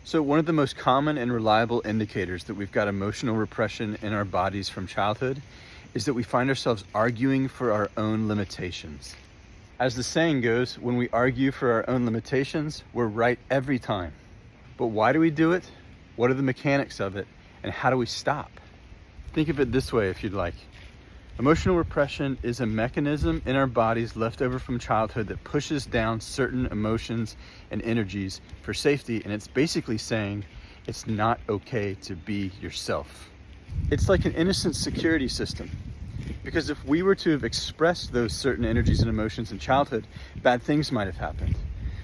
So one of the most common and reliable indicators that we've got emotional repression in our bodies from childhood is that we find ourselves arguing for our own limitations. As the saying goes, when we argue for our own limitations, we're right every time. But why do we do it? What are the mechanics of it? And how do we stop? Think of it this way if you'd like. Emotional repression is a mechanism in our bodies left over from childhood that pushes down certain emotions and energies for safety, and it's basically saying it's not okay to be yourself. It's like an innocent security system, because if we were to have expressed those certain energies and emotions in childhood, bad things might have happened.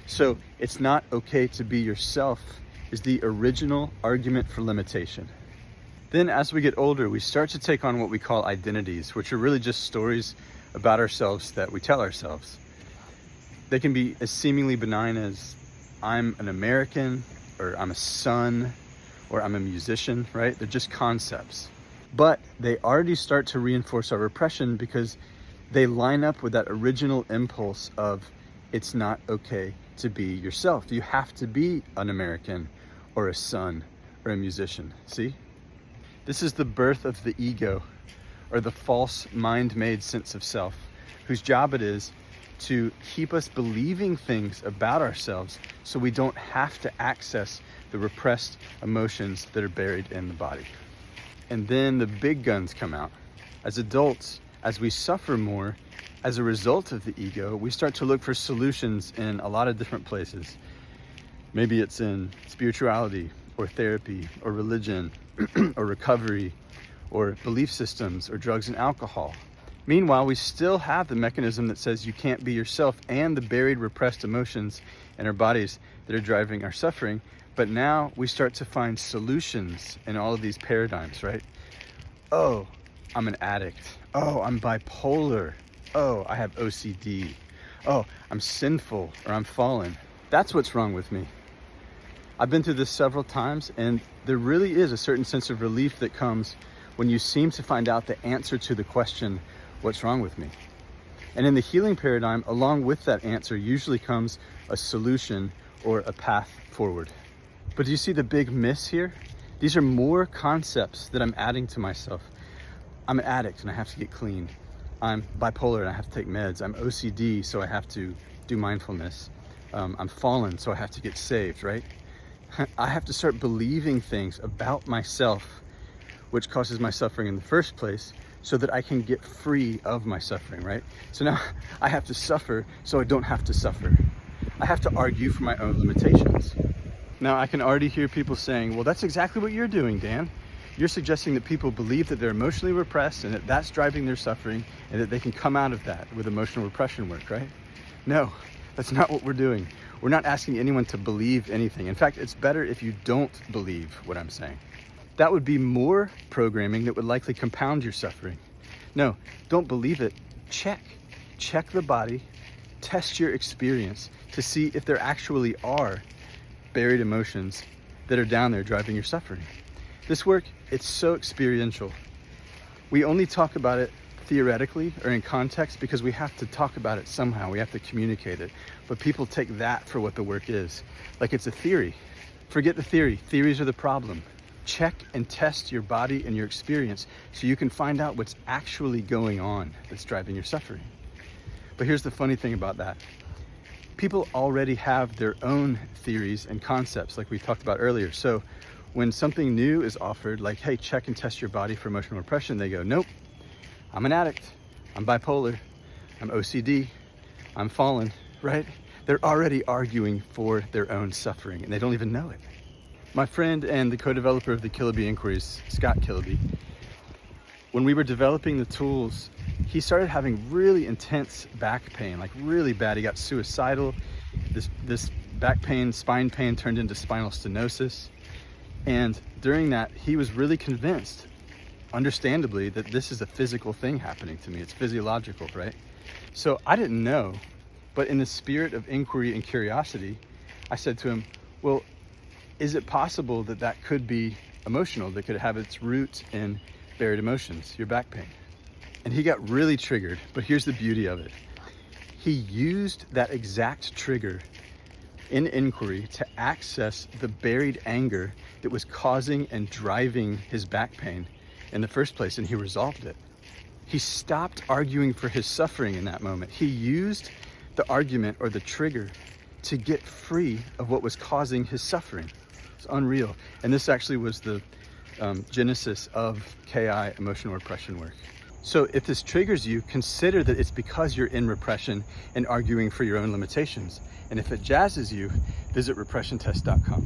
So it's not okay to be yourself is the original argument for limitation. Then as we get older, we start to take on what we call identities, which are really just stories about ourselves that we tell ourselves. They can be as seemingly benign as I'm an American, or I'm a son, or I'm a musician, right? They're just concepts. But they already start to reinforce our repression because they line up with that original impulse of it's not okay to be yourself. You have to be an American or a son or a musician, see? This is the birth of the ego, or the false mind-made sense of self, whose job it is to keep us believing things about ourselves so we don't have to access the repressed emotions that are buried in the body. And then the big guns come out. As adults, as we suffer more, as a result of the ego, we start to look for solutions in a lot of different places. Maybe it's in spirituality, or therapy, or religion, or recovery, or belief systems, or drugs and alcohol. Meanwhile, we still have the mechanism that says you can't be yourself and the buried repressed emotions in our bodies that are driving our suffering. But now we start to find solutions in all of these paradigms, right? Oh, I'm an addict. Oh, I'm bipolar. Oh, I have OCD. Oh, I'm sinful, or I'm fallen. That's what's wrong with me. I've been through this several times, and there really is a certain sense of relief that comes when you seem to find out the answer to the question, what's wrong with me? And in the healing paradigm, along with that answer usually comes a solution or a path forward. But do you see the big miss here? These are more concepts that I'm adding to myself. I'm an addict and I have to get clean. I'm bipolar and I have to take meds. I'm OCD, so I have to do mindfulness. I'm fallen, so I have to get saved, right? I have to start believing things about myself, which causes my suffering in the first place, so that I can get free of my suffering, right? So now I have to suffer so I don't have to suffer. I have to argue for my own limitations. Now I can already hear people saying, well, that's exactly what you're doing, Dan. You're suggesting that people believe that they're emotionally repressed and that that's driving their suffering and that they can come out of that with emotional repression work, right? No, that's not what we're doing. We're not asking anyone to believe anything. In fact, it's better if you don't believe what I'm saying. That would be more programming that would likely compound your suffering. No, don't believe it. Check the body, test your experience to see if there actually are buried emotions that are down there driving your suffering. This work, it's so experiential. We only talk about it theoretically or in context because we have to talk about it somehow. We have to communicate it. But people take that for what the work is. Like it's a theory. Forget the theory. Theories are the problem. Check and test your body and your experience so you can find out what's actually going on that's driving your suffering. But here's the funny thing about that. People already have their own theories and concepts like we talked about earlier. So when something new is offered, like, hey, check and test your body for emotional repression, they go, nope, I'm an addict, I'm bipolar, I'm OCD, I'm fallen, right? They're already arguing for their own suffering and they don't even know it. My friend and the co-developer of the Kiloby Inquiries, Scott Kiloby, when we were developing the tools, he started having really intense back pain, like really bad. He got suicidal. This back pain, spine pain turned into spinal stenosis. And during that, he was really convinced, understandably, that this is a physical thing happening to me. It's physiological, right? So I didn't know, but in the spirit of inquiry and curiosity, I said to him, well, is it possible that that could be emotional, that could have its roots in buried emotions, your back pain? And he got really triggered, but here's the beauty of it. He used that exact trigger in inquiry to access the buried anger that was causing and driving his back pain in the first place, and he resolved it. He stopped arguing for his suffering in that moment. He used the argument or the trigger to get free of what was causing his suffering. It's unreal. And this actually was the genesis of KI, emotional repression work. So if this triggers you, consider that it's because you're in repression and arguing for your own limitations. And if it jazzes you, visit repressiontest.com.